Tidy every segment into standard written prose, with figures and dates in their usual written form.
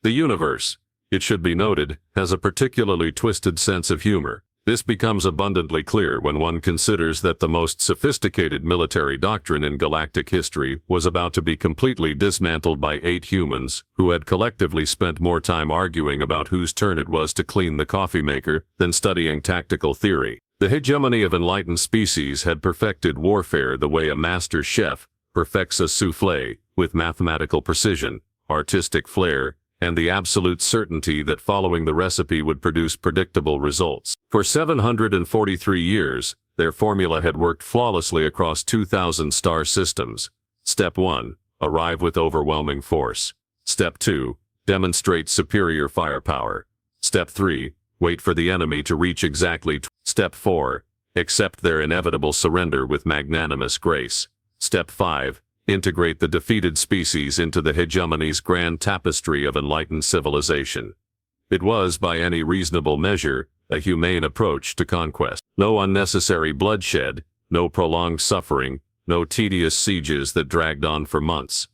The universe, it should be noted, has a particularly twisted sense of humor. This becomes abundantly clear when one considers that the most sophisticated military doctrine in galactic history was about to be completely dismantled by 8 humans who had collectively spent more time arguing about whose turn it was to clean the coffee maker than studying tactical theory. The hegemony of enlightened species had perfected warfare the way a master chef perfects a soufflé, with mathematical precision, artistic flair, and the absolute certainty that following the recipe would produce predictable results. For 743 years, their formula had worked flawlessly across 2,000 star systems. Step 1. Arrive with overwhelming force. Step 2. Demonstrate superior firepower. Step 3. Wait for the enemy to reach exactly. Step 4. Accept their inevitable surrender with magnanimous grace. Step 5. Integrate the defeated species into the hegemony's grand tapestry of enlightened civilization. It was, by any reasonable measure, a humane approach to conquest. No unnecessary bloodshed, no prolonged suffering, no tedious sieges that dragged on for months.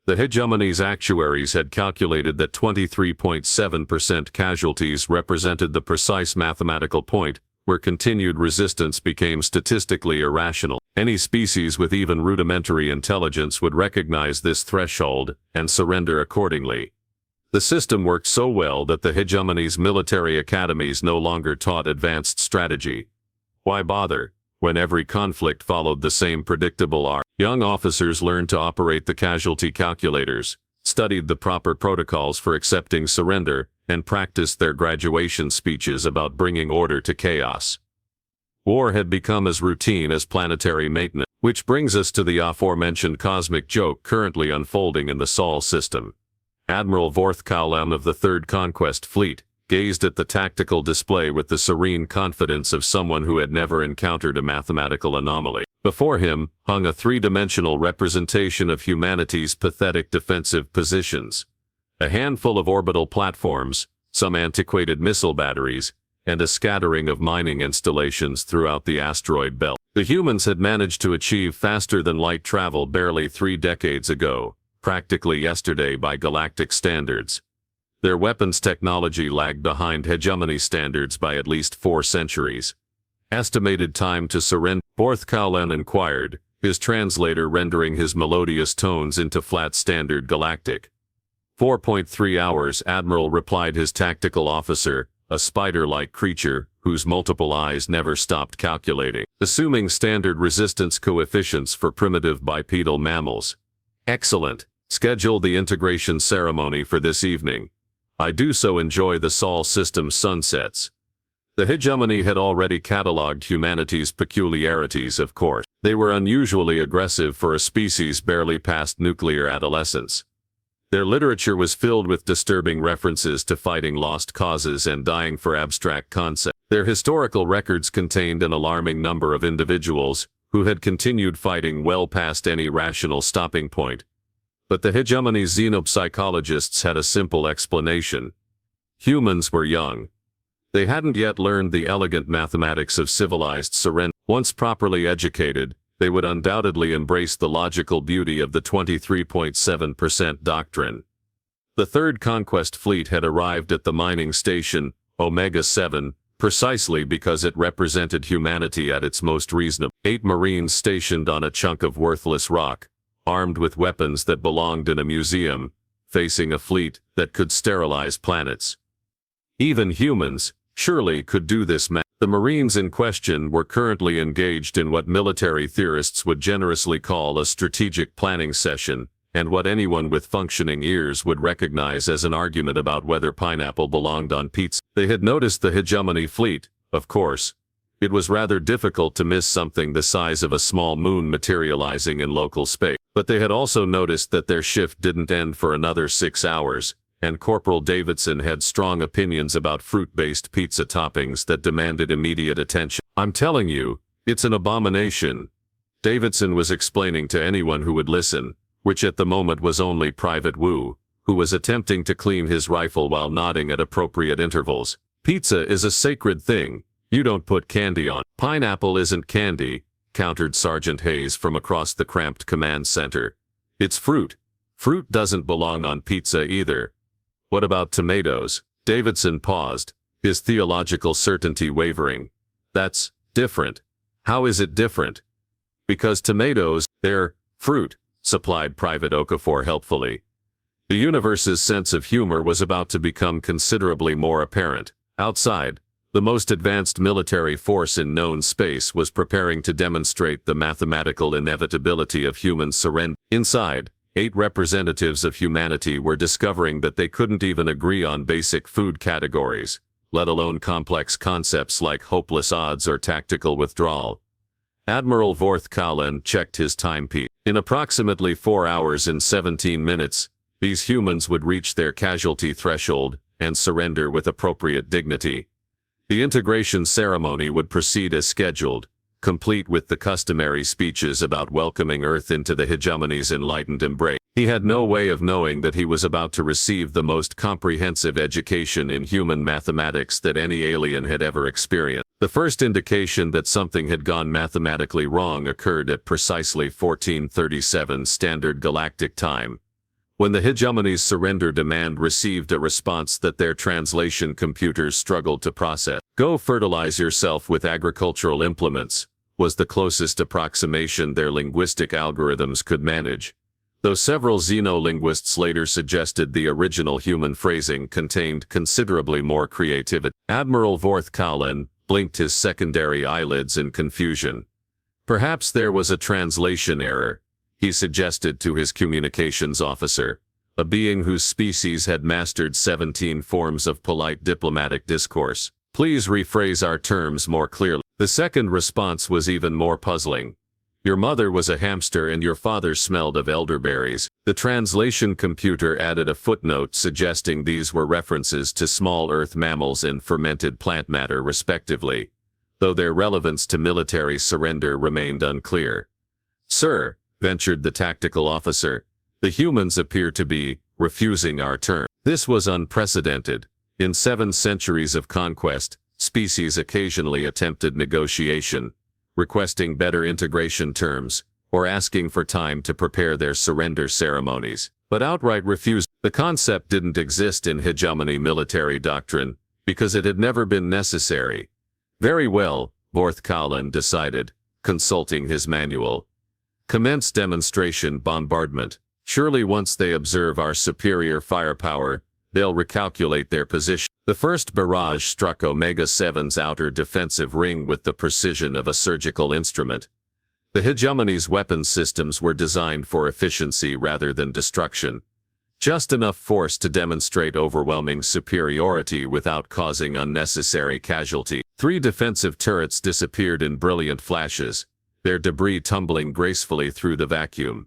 The hegemony's actuaries had calculated that 23.7% casualties represented the precise mathematical point where continued resistance became statistically irrational. Any species with even rudimentary intelligence would recognize this threshold and surrender accordingly. The system worked so well that the hegemony's military academies no longer taught advanced strategy. Why bother, when every conflict followed the same predictable arc? Young officers learned to operate the casualty calculators, studied the proper protocols for accepting surrender, and practiced their graduation speeches about bringing order to chaos. War had become as routine as planetary maintenance, which brings us to the aforementioned cosmic joke currently unfolding in the Sol system. Admiral Vorth-Kalem of the Third Conquest Fleet gazed at the tactical display with the serene confidence of someone who had never encountered a mathematical anomaly. Before him hung a three-dimensional representation of humanity's pathetic defensive positions. A handful of orbital platforms, some antiquated missile batteries, and a scattering of mining installations throughout the asteroid belt. The humans had managed to achieve faster-than-light travel barely 3 decades ago, practically yesterday by galactic standards. Their weapons technology lagged behind hegemony standards by at least 4 centuries. Estimated time to surrender? Vorth-Kalem inquired, his translator rendering his melodious tones into flat standard galactic. 4.3 hours, Admiral replied his tactical officer, a spider-like creature whose multiple eyes never stopped calculating. Assuming standard resistance coefficients for primitive bipedal mammals. Excellent. Schedule the integration ceremony for this evening. I do so enjoy the Sol system's sunsets. The hegemony had already catalogued humanity's peculiarities, of course. They were unusually aggressive for a species barely past nuclear adolescence. Their literature was filled with disturbing references to fighting lost causes and dying for abstract concepts. Their historical records contained an alarming number of individuals who had continued fighting well past any rational stopping point. But the hegemony's xenopsychologists had a simple explanation. Humans were young. They hadn't yet learned the elegant mathematics of civilized surrender. Once properly educated, they would undoubtedly embrace the logical beauty of the 23.7% doctrine. The Third Conquest Fleet had arrived at the mining station, Omega-7, precisely because it represented humanity at its most reasonable. 8 Marines stationed on a chunk of worthless rock, armed with weapons that belonged in a museum, facing a fleet that could sterilize planets. Even humans, surely, could do this math. The Marines in question were currently engaged in what military theorists would generously call a strategic planning session, and what anyone with functioning ears would recognize as an argument about whether pineapple belonged on pizza. They had noticed the hegemony fleet, of course. It was rather difficult to miss something the size of a small moon materializing in local space. But they had also noticed that their shift didn't end for another 6 hours, and Corporal Davidson had strong opinions about fruit-based pizza toppings that demanded immediate attention. I'm telling you, it's an abomination, Davidson was explaining to anyone who would listen, which at the moment was only Private Wu, who was attempting to clean his rifle while nodding at appropriate intervals. Pizza is a sacred thing. You don't put candy on. Pineapple isn't candy, countered Sergeant Hayes from across the cramped command center. It's fruit. Fruit doesn't belong on pizza either. What about tomatoes? Davidson paused, his theological certainty wavering. That's different. How is it different? Because tomatoes, they're fruit, supplied Private Okafor helpfully. The universe's sense of humor was about to become considerably more apparent. Outside, the most advanced military force in known space was preparing to demonstrate the mathematical inevitability of human surrender. Inside, 8 representatives of humanity were discovering that they couldn't even agree on basic food categories, let alone complex concepts like hopeless odds or tactical withdrawal. Admiral Vorth Kallen checked his timepiece. In approximately 4 hours and 17 minutes, these humans would reach their casualty threshold and surrender with appropriate dignity. The integration ceremony would proceed as scheduled, complete with the customary speeches about welcoming Earth into the hegemony's enlightened embrace. He had no way of knowing that he was about to receive the most comprehensive education in human mathematics that any alien had ever experienced. The first indication that something had gone mathematically wrong occurred at precisely 1437 Standard Galactic Time, when the hegemony's surrender demand received a response that their translation computers struggled to process. "Go fertilize yourself with agricultural implements," was the closest approximation their linguistic algorithms could manage, though several xenolinguists later suggested the original human phrasing contained considerably more creativity. Admiral Vorth Kallen blinked his secondary eyelids in confusion. Perhaps there was a translation error, he suggested to his communications officer, a being whose species had mastered 17 forms of polite diplomatic discourse. "Please rephrase our terms more clearly." The second response was even more puzzling. "Your mother was a hamster and your father smelled of elderberries." The translation computer added a footnote suggesting these were references to small earth mammals and fermented plant matter respectively, though their relevance to military surrender remained unclear. "Sir," ventured the tactical officer, "the humans appear to be refusing our term." This was unprecedented. In 7 centuries of conquest, species occasionally attempted negotiation, requesting better integration terms, or asking for time to prepare their surrender ceremonies, but outright refused. The concept didn't exist in hegemony military doctrine, because it had never been necessary. "Very well," Vorth Kallen decided, consulting his manual. "Commence demonstration bombardment. Surely once they observe our superior firepower, they'll recalculate their position." The first barrage struck Omega-7's outer defensive ring with the precision of a surgical instrument. The hegemony's weapons systems were designed for efficiency rather than destruction. Just enough force to demonstrate overwhelming superiority without causing unnecessary casualty. 3 defensive turrets disappeared in brilliant flashes, their debris tumbling gracefully through the vacuum.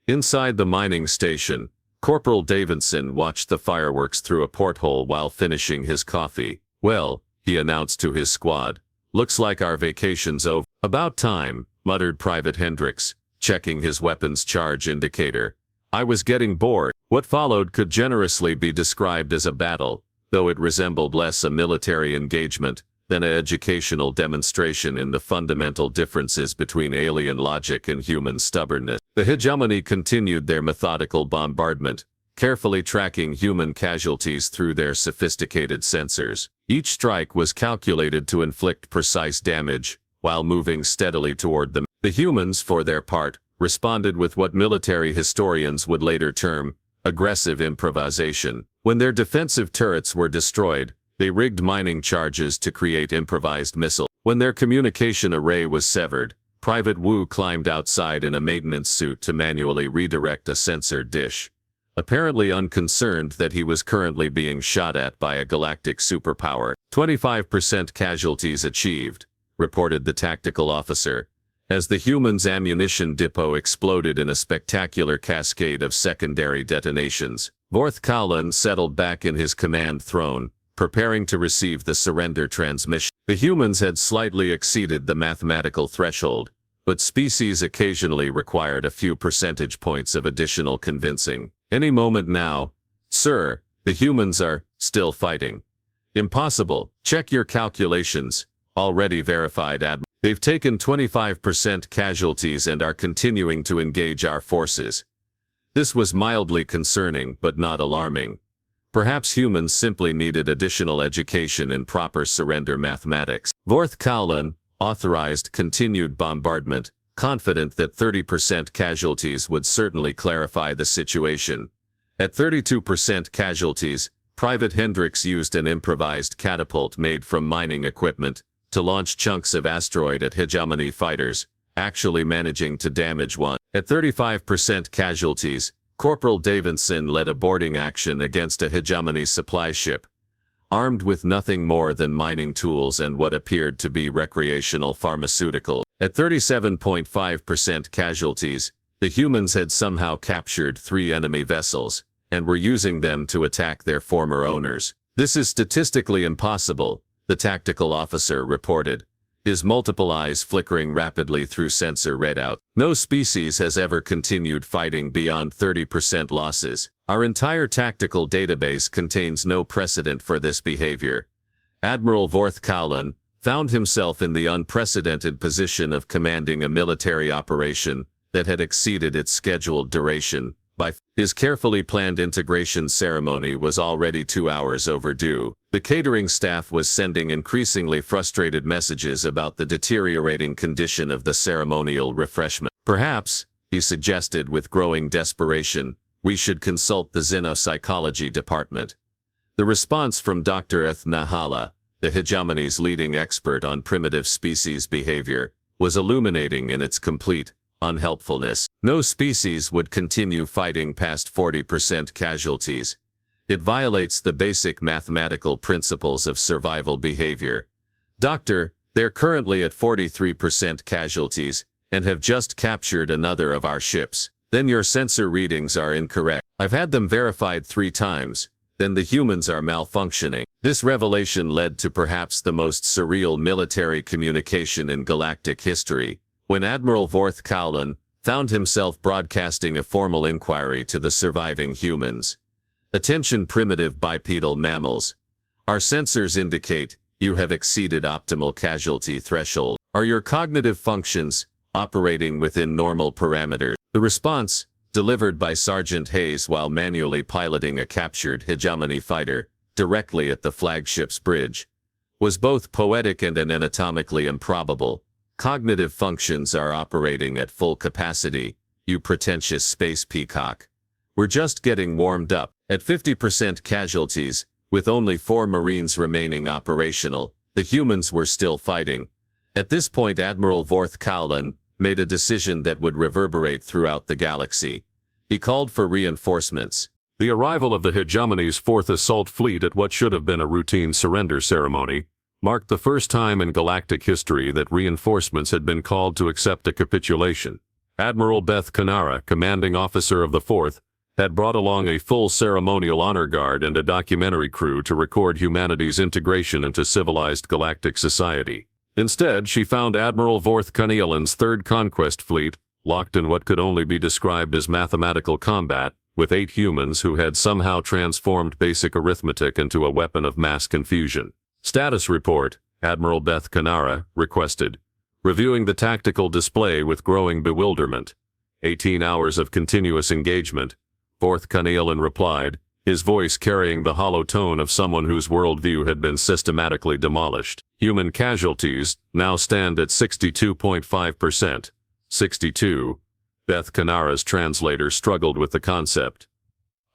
Inside the mining station, Corporal Davidson watched the fireworks through a porthole while finishing his coffee. "Well," he announced to his squad, "looks like our vacation's over." "About time," muttered Private Hendricks, checking his weapons charge indicator. "I was getting bored." What followed could generously be described as a battle, though it resembled less a military engagement than an educational demonstration in the fundamental differences between alien logic and human stubbornness. The hegemony continued their methodical bombardment, carefully tracking human casualties through their sophisticated sensors. Each strike was calculated to inflict precise damage, while moving steadily toward them. The humans, for their part, responded with what military historians would later term aggressive improvisation. When their defensive turrets were destroyed, they rigged mining charges to create improvised missiles. When their communication array was severed, Private Wu climbed outside in a maintenance suit to manually redirect a sensor dish, apparently unconcerned that he was currently being shot at by a galactic superpower. 25% casualties achieved, reported the tactical officer, as the humans' ammunition depot exploded in a spectacular cascade of secondary detonations. Vorth Kallen settled back in his command throne, preparing to receive the surrender transmission. The humans had slightly exceeded the mathematical threshold, but species occasionally required a few percentage points of additional convincing. "Any moment now, sir, the humans are still fighting." "Impossible. Check your calculations." "Already verified, Admiral. They've taken 25% casualties and are continuing to engage our forces." This was mildly concerning but not alarming. Perhaps humans simply needed additional education in proper surrender mathematics. Vorth Kowlin authorized continued bombardment, confident that 30% casualties would certainly clarify the situation. At 32% casualties, Private Hendricks used an improvised catapult made from mining equipment to launch chunks of asteroid at hegemony fighters, actually managing to damage one. At 35% casualties, Corporal Davidson led a boarding action against a hegemony supply ship, armed with nothing more than mining tools and what appeared to be recreational pharmaceuticals. At 37.5% casualties, the humans had somehow captured 3 enemy vessels, and were using them to attack their former owners. This is statistically impossible, the tactical officer reported, his multiple eyes flickering rapidly through sensor readout. No species has ever continued fighting beyond 30% losses. Our entire tactical database contains no precedent for this behavior. Admiral Vorth Kowlin found himself in the unprecedented position of commanding a military operation that had exceeded its scheduled duration. His carefully planned integration ceremony was already 2 hours overdue. The catering staff was sending increasingly frustrated messages about the deteriorating condition of the ceremonial refreshment. Perhaps, he suggested with growing desperation, we should consult the xenopsychology department. The response from Dr. Nahala, the hegemony's leading expert on primitive species behavior, was illuminating in its complete unhelpfulness. No species would continue fighting past 40% casualties. It violates the basic mathematical principles of survival behavior. Doctor, they're currently at 43% casualties, and have just captured another of our ships. Then your sensor readings are incorrect. I've had them verified 3 times. Then the humans are malfunctioning. This revelation led to perhaps the most surreal military communication in galactic history, when Admiral Vorth Kowlin found himself broadcasting a formal inquiry to the surviving humans. Attention primitive bipedal mammals. Our sensors indicate you have exceeded optimal casualty threshold. Are your cognitive functions operating within normal parameters? The response, delivered by Sergeant Hayes while manually piloting a captured hegemony fighter directly at the flagship's bridge, was both poetic and anatomically improbable. Cognitive functions are operating at full capacity, you pretentious space peacock. We're just getting warmed up. At 50% casualties, with only 4 Marines remaining operational, the humans were still fighting. At this point Admiral Vorth Kowlin made a decision that would reverberate throughout the galaxy. He called for reinforcements. The arrival of the hegemony's 4th Assault Fleet at what should have been a routine surrender ceremony marked the first time in galactic history that reinforcements had been called to accept a capitulation. Admiral Beth Kanara, commanding officer of the 4th, had brought along a full ceremonial honor guard and a documentary crew to record humanity's integration into civilized galactic society. Instead, she found Admiral Vorth Kowlin's 3rd Conquest Fleet, locked in what could only be described as mathematical combat, with 8 humans who had somehow transformed basic arithmetic into a weapon of mass confusion. Status report, Admiral Beth Kanara requested, reviewing the tactical display with growing bewilderment. 18 hours of continuous engagement, Vorth Kowlin replied, his voice carrying the hollow tone of someone whose worldview had been systematically demolished. Human casualties now stand at 62.5%. 62. Beth Kanara's translator struggled with the concept.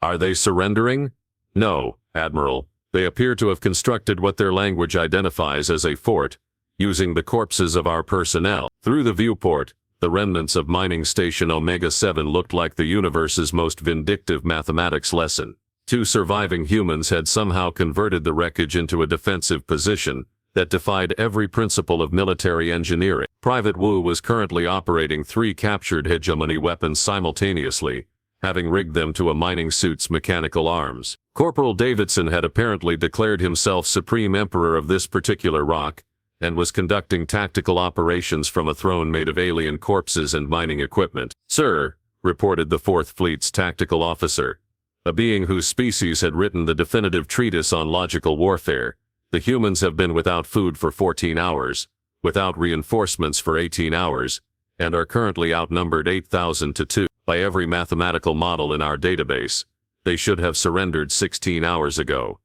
Are they surrendering? No, Admiral. They appear to have constructed what their language identifies as a fort, using the corpses of our personnel. Through the viewport, the remnants of Mining Station Omega-7 looked like the universe's most vindictive mathematics lesson. 2 surviving humans had somehow converted the wreckage into a defensive position that defied every principle of military engineering. Private Wu was currently operating 3 captured hegemony weapons simultaneously, having rigged them to a mining suit's mechanical arms. Corporal Davidson had apparently declared himself supreme emperor of this particular rock, and was conducting tactical operations from a throne made of alien corpses and mining equipment. Sir, reported the 4th Fleet's tactical officer, a being whose species had written the definitive treatise on logical warfare, the humans have been without food for 14 hours, without reinforcements for 18 hours, and are currently outnumbered 8,000 to 2 by every mathematical model in our database. They should have surrendered 16 hours ago.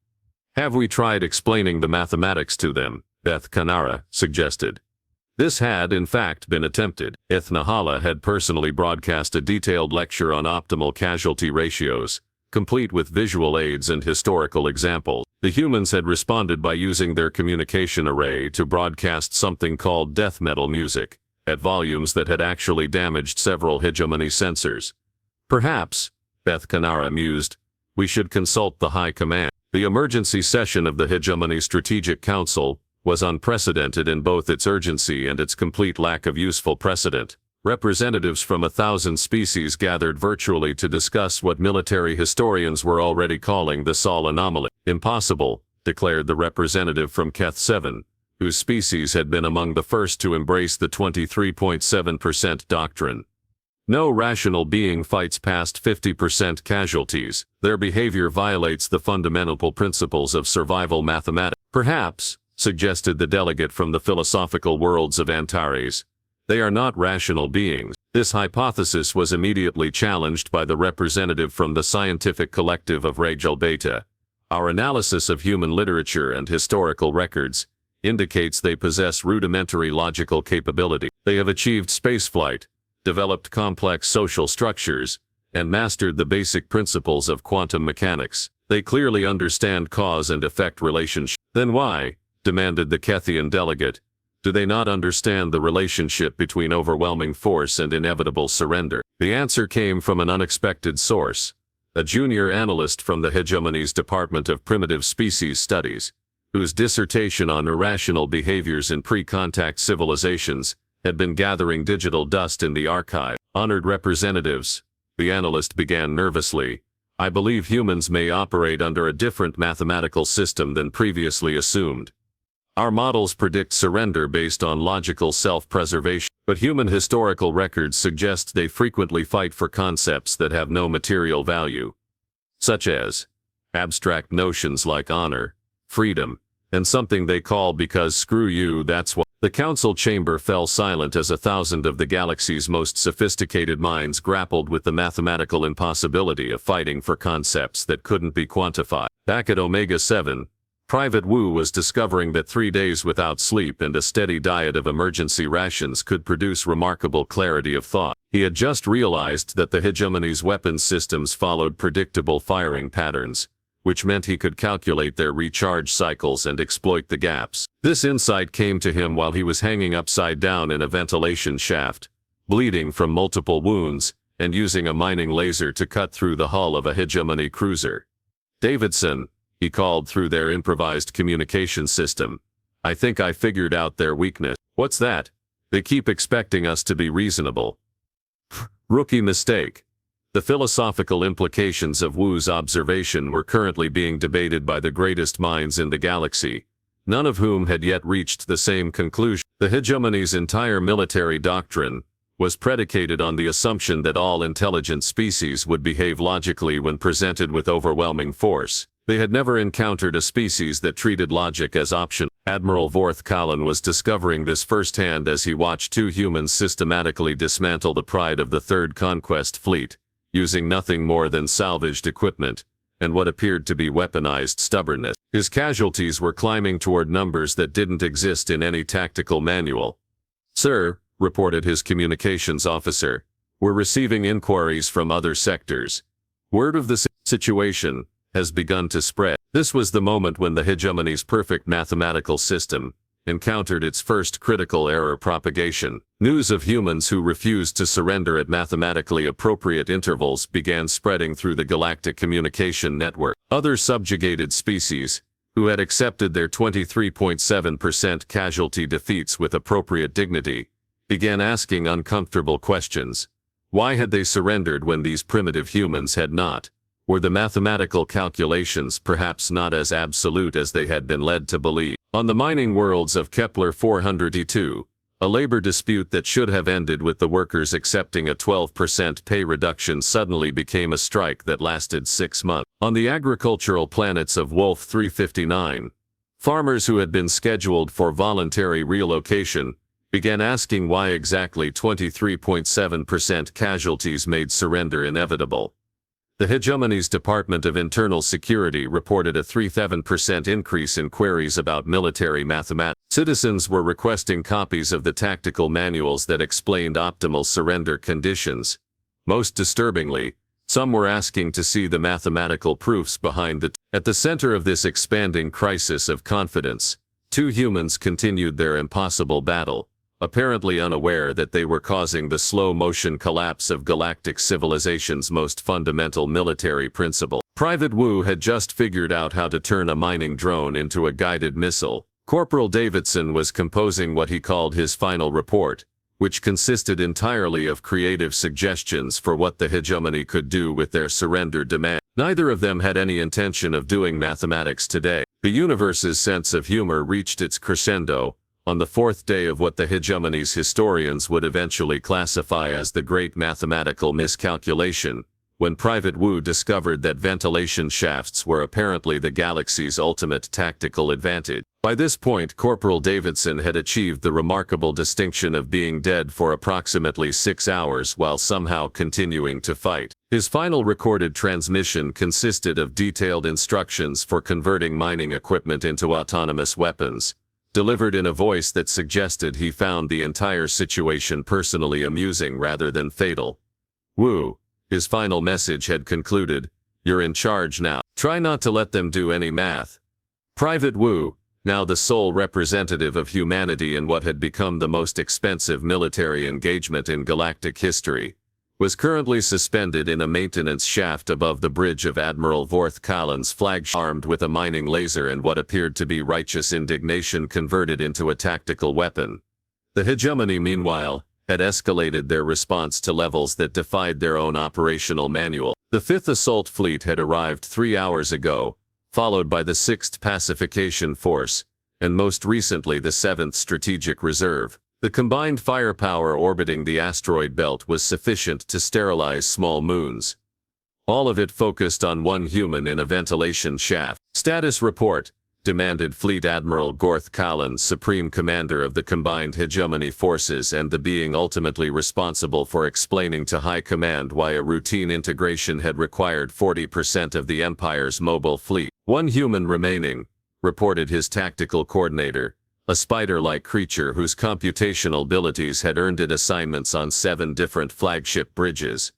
Have we tried explaining the mathematics to them? Beth Kanara suggested. This had, in fact, been attempted. Ethnahala had personally broadcast a detailed lecture on optimal casualty ratios, complete with visual aids and historical examples. The humans had responded by using their communication array to broadcast something called death metal music, at volumes that had actually damaged several hegemony sensors. Perhaps, Beth Kanara mused, we should consult the High Command. The emergency session of the Hegemony Strategic Council was unprecedented in both its urgency and its complete lack of useful precedent. Representatives from 1,000 species gathered virtually to discuss what military historians were already calling the Sol anomaly. Impossible, declared the representative from Keth 7, whose species had been among the first to embrace the 23.7% doctrine. No rational being fights past 50% casualties. Their behavior violates the fundamental principles of survival mathematics. Perhaps, suggested the delegate from the philosophical worlds of Antares, they are not rational beings. This hypothesis was immediately challenged by the representative from the scientific collective of Rachel Beta. Our analysis of human literature and historical records indicates they possess rudimentary logical capability. They have achieved spaceflight, developed complex social structures, and mastered the basic principles of quantum mechanics. They clearly understand cause and effect relationships. Then why, demanded the Kethian delegate, do they not understand the relationship between overwhelming force and inevitable surrender? The answer came from an unexpected source, a junior analyst from the Hegemony's Department of Primitive Species Studies, whose dissertation on irrational behaviors in pre-contact civilizations had been gathering digital dust in the archive. Honored representatives, the analyst began nervously, I believe humans may operate under a different mathematical system than previously assumed. Our models predict surrender based on logical self-preservation, but human historical records suggest they frequently fight for concepts that have no material value, such as abstract notions like honor, freedom, and something they call because screw you, that's why. The council chamber fell silent as 1,000 of the galaxy's most sophisticated minds grappled with the mathematical impossibility of fighting for concepts that couldn't be quantified. Back at Omega 7, Private Wu was discovering that 3 days without sleep and a steady diet of emergency rations could produce remarkable clarity of thought. He had just realized that the Hegemony's weapons systems followed predictable firing patterns, which meant he could calculate their recharge cycles and exploit the gaps. This insight came to him while he was hanging upside down in a ventilation shaft, bleeding from multiple wounds, and using a mining laser to cut through the hull of a Hegemony cruiser. Davidson, he called through their improvised communication system. I think I figured out their weakness. What's that? They keep expecting us to be reasonable. Rookie mistake. The philosophical implications of Wu's observation were currently being debated by the greatest minds in the galaxy, none of whom had yet reached the same conclusion. The Hegemony's entire military doctrine was predicated on the assumption that all intelligent species would behave logically when presented with overwhelming force. They had never encountered a species that treated logic as optional. Admiral Vorth Kallen was discovering this firsthand as he watched 2 humans systematically dismantle the pride of the Third Conquest Fleet, using nothing more than salvaged equipment, and what appeared to be weaponized stubbornness. His casualties were climbing toward numbers that didn't exist in any tactical manual. Sir, reported his communications officer, we're receiving inquiries from other sectors. Word of the situation has begun to spread. This was the moment when the Hegemony's perfect mathematical system encountered its first critical error propagation. News of humans who refused to surrender at mathematically appropriate intervals began spreading through the galactic communication network. Other subjugated species, who had accepted their 23.7% casualty defeats with appropriate dignity, began asking uncomfortable questions. Why had they surrendered when these primitive humans had not? Were the mathematical calculations perhaps not as absolute as they had been led to believe? On the mining worlds of Kepler 402, a labor dispute that should have ended with the workers accepting a 12% pay reduction suddenly became a strike that lasted 6 months. On the agricultural planets of Wolf 359, farmers who had been scheduled for voluntary relocation began asking why exactly 23.7% casualties made surrender inevitable. The hegemony's Department of Internal Security reported a 37% increase in queries about military mathematics. Citizens were requesting copies of the tactical manuals that explained optimal surrender conditions. Most disturbingly, some were asking to see the mathematical proofs behind the. At the center of this expanding crisis of confidence, two humans continued their impossible battle, apparently unaware that they were causing the slow-motion collapse of galactic civilization's most fundamental military principle. Private Wu had just figured out how to turn a mining drone into a guided missile. Corporal Davidson was composing what he called his final report, which consisted entirely of creative suggestions for what the hegemony could do with their surrender demand. Neither of them had any intention of doing mathematics today. The universe's sense of humor reached its crescendo on the fourth day of what the hegemony's historians would eventually classify as the Great Mathematical Miscalculation, when Private Wu discovered that ventilation shafts were apparently the galaxy's ultimate tactical advantage. By this point, Corporal Davidson had achieved the remarkable distinction of being dead for approximately 6 hours while somehow continuing to fight. His final recorded transmission consisted of detailed instructions for converting mining equipment into autonomous weapons, delivered in a voice that suggested he found the entire situation personally amusing rather than fatal. Wu, his final message had concluded, "You're in charge now. Try not to let them do any math." Private Wu, now the sole representative of humanity in what had become the most expensive military engagement in galactic history, was currently suspended in a maintenance shaft above the bridge of Admiral Vorth Kalin's flagship, armed with a mining laser and what appeared to be righteous indignation converted into a tactical weapon. The hegemony, meanwhile, had escalated their response to levels that defied their own operational manual. The 5th Assault Fleet had arrived 3 hours ago, followed by the 6th Pacification Force, and most recently the 7th Strategic Reserve. The combined firepower orbiting the asteroid belt was sufficient to sterilize small moons. All of it focused on one human in a ventilation shaft. "Status report," demanded Fleet Admiral Vorth Kalin, Supreme Commander of the combined hegemony forces and the being ultimately responsible for explaining to High Command why a routine integration had required 40% of the Empire's mobile fleet. "One human remaining," reported his tactical coordinator, a spider-like creature whose computational abilities had earned it assignments on 7 different flagship bridges.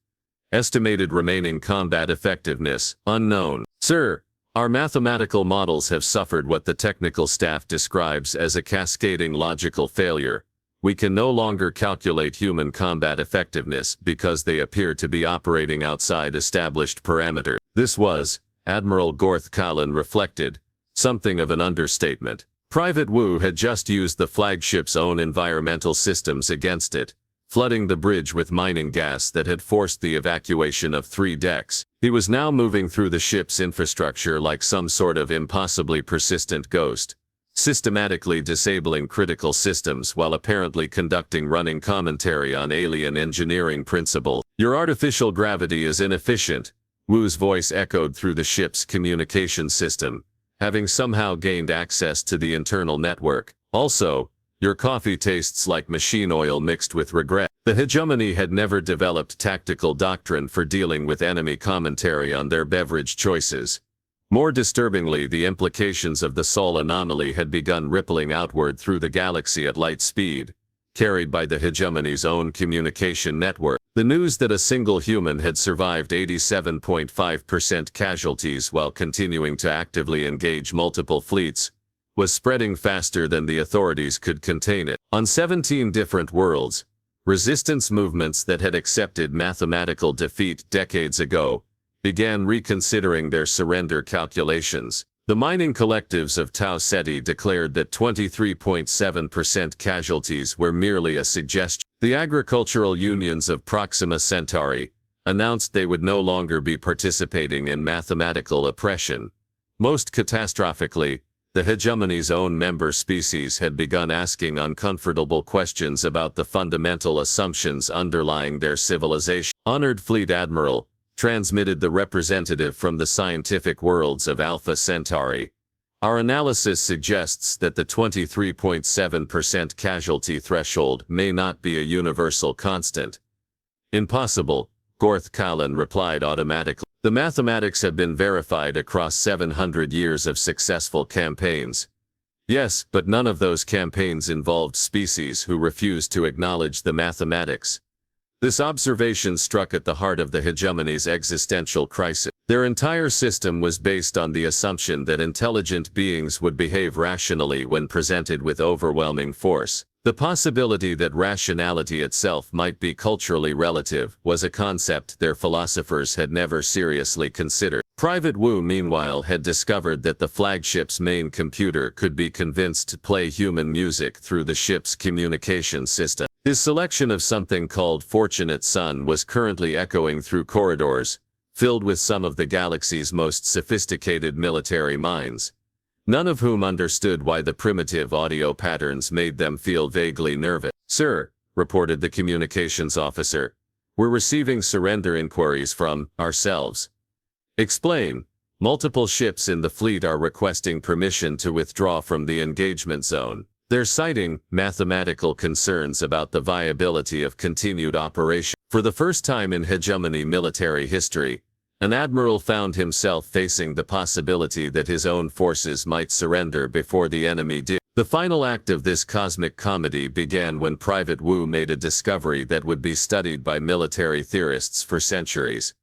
"Estimated remaining combat effectiveness, unknown. Sir, our mathematical models have suffered what the technical staff describes as a cascading logical failure. We can no longer calculate human combat effectiveness because they appear to be operating outside established parameters." This was, Admiral Vorth Kalin reflected, something of an understatement. Private Wu had just used the flagship's own environmental systems against it, flooding the bridge with mining gas that had forced the evacuation of 3 decks. He was now moving through the ship's infrastructure like some sort of impossibly persistent ghost, systematically disabling critical systems while apparently conducting running commentary on alien engineering principles. "Your artificial gravity is inefficient," Wu's voice echoed through the ship's communication system, having somehow gained access to the internal network. "Also, your coffee tastes like machine oil mixed with regret." The hegemony had never developed tactical doctrine for dealing with enemy commentary on their beverage choices. More disturbingly, the implications of the Sol anomaly had begun rippling outward through the galaxy at light speed, carried by the hegemony's own communication network. The news that a single human had survived 87.5% casualties while continuing to actively engage multiple fleets was spreading faster than the authorities could contain it. On 17 different worlds, resistance movements that had accepted mathematical defeat decades ago began reconsidering their surrender calculations. The mining collectives of Tau Ceti declared that 23.7% casualties were merely a suggestion. The agricultural unions of Proxima Centauri announced they would no longer be participating in mathematical oppression. Most catastrophically, the hegemony's own member species had begun asking uncomfortable questions about the fundamental assumptions underlying their civilization. "Honored Fleet Admiral," transmitted the representative from the scientific worlds of Alpha Centauri, "our analysis suggests that the 23.7% casualty threshold may not be a universal constant." "Impossible," Gorth Kalin replied automatically. The mathematics have been verified across 700 years of successful campaigns. Yes, but none of those campaigns involved species who refused to acknowledge the mathematics. This observation struck at the heart of the hegemony's existential crisis. Their entire system was based on the assumption that intelligent beings would behave rationally when presented with overwhelming force. The possibility that rationality itself might be culturally relative was a concept their philosophers had never seriously considered. Private Wu, meanwhile, had discovered that the flagship's main computer could be convinced to play human music through the ship's communication system. His selection of something called Fortunate Son was currently echoing through corridors, filled with some of the galaxy's most sophisticated military minds, none of whom understood why the primitive audio patterns made them feel vaguely nervous. "Sir," reported the communications officer, "we're receiving surrender inquiries from ourselves." "Explain." "Multiple ships in the fleet are requesting permission to withdraw from the engagement zone. They're citing mathematical concerns about the viability of continued operation." For the first time in hegemony military history, an admiral found himself facing the possibility that his own forces might surrender before the enemy did. The final act of this cosmic comedy began when Private Wu made a discovery that would be studied by military theorists for centuries.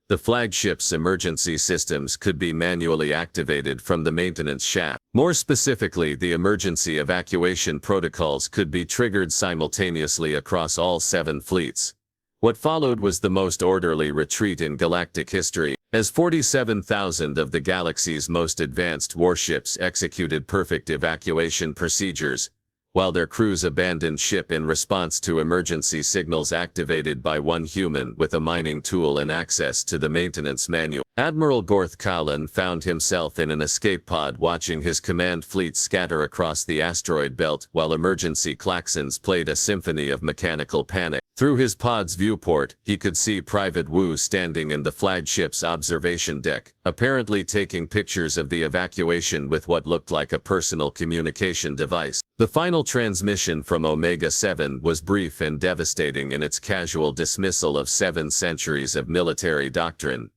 The flagship's emergency systems could be manually activated from the maintenance shaft. More specifically, the emergency evacuation protocols could be triggered simultaneously across all 7 fleets. What followed was the most orderly retreat in galactic history, as 47,000 of the galaxy's most advanced warships executed perfect evacuation procedures, while their crews abandoned ship in response to emergency signals activated by one human with a mining tool and access to the maintenance manual. Admiral Gorth Kalin found himself in an escape pod watching his command fleet scatter across the asteroid belt while emergency klaxons played a symphony of mechanical panic. Through his pod's viewport, he could see Private Wu standing in the flagship's observation deck, apparently taking pictures of the evacuation with what looked like a personal communication device. The final transmission from Omega-7 was brief and devastating in its casual dismissal of 7 centuries of military doctrine.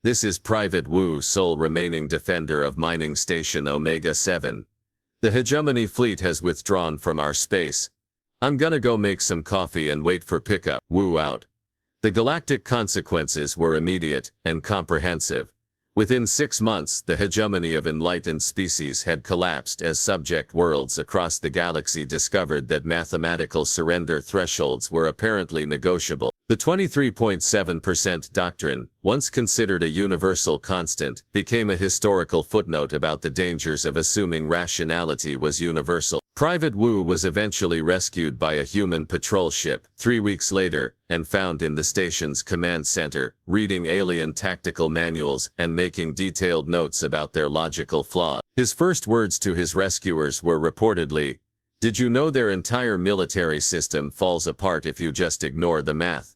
"This is Private Wu, sole remaining defender of mining station Omega-7. The hegemony fleet has withdrawn from our space. I'm gonna go make some coffee and wait for pickup." Wu out. The galactic consequences were immediate and comprehensive. Within 6 months, the hegemony of enlightened species had collapsed as subject worlds across the galaxy discovered that mathematical surrender thresholds were apparently negotiable. The 23.7% doctrine, once considered a universal constant, became a historical footnote about the dangers of assuming rationality was universal. Private Wu was eventually rescued by a human patrol ship 3 weeks later, and found in the station's command center, reading alien tactical manuals and making detailed notes about their logical flaws. His first words to his rescuers were reportedly, "Did you know their entire military system falls apart if you just ignore the math?"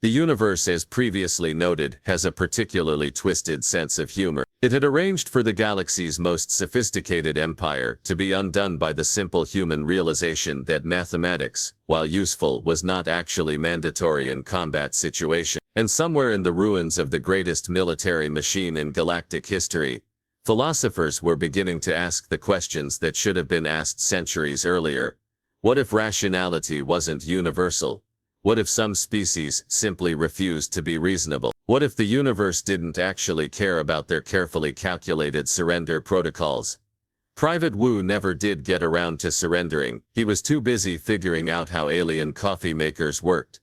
The universe, as previously noted, has a particularly twisted sense of humor. It had arranged for the galaxy's most sophisticated empire to be undone by the simple human realization that mathematics, while useful, was not actually mandatory in combat situations. And somewhere in the ruins of the greatest military machine in galactic history, philosophers were beginning to ask the questions that should have been asked centuries earlier. What if rationality wasn't universal? What if some species simply refused to be reasonable? What if the universe didn't actually care about their carefully calculated surrender protocols? Private Wu never did get around to surrendering. He was too busy figuring out how alien coffee makers worked.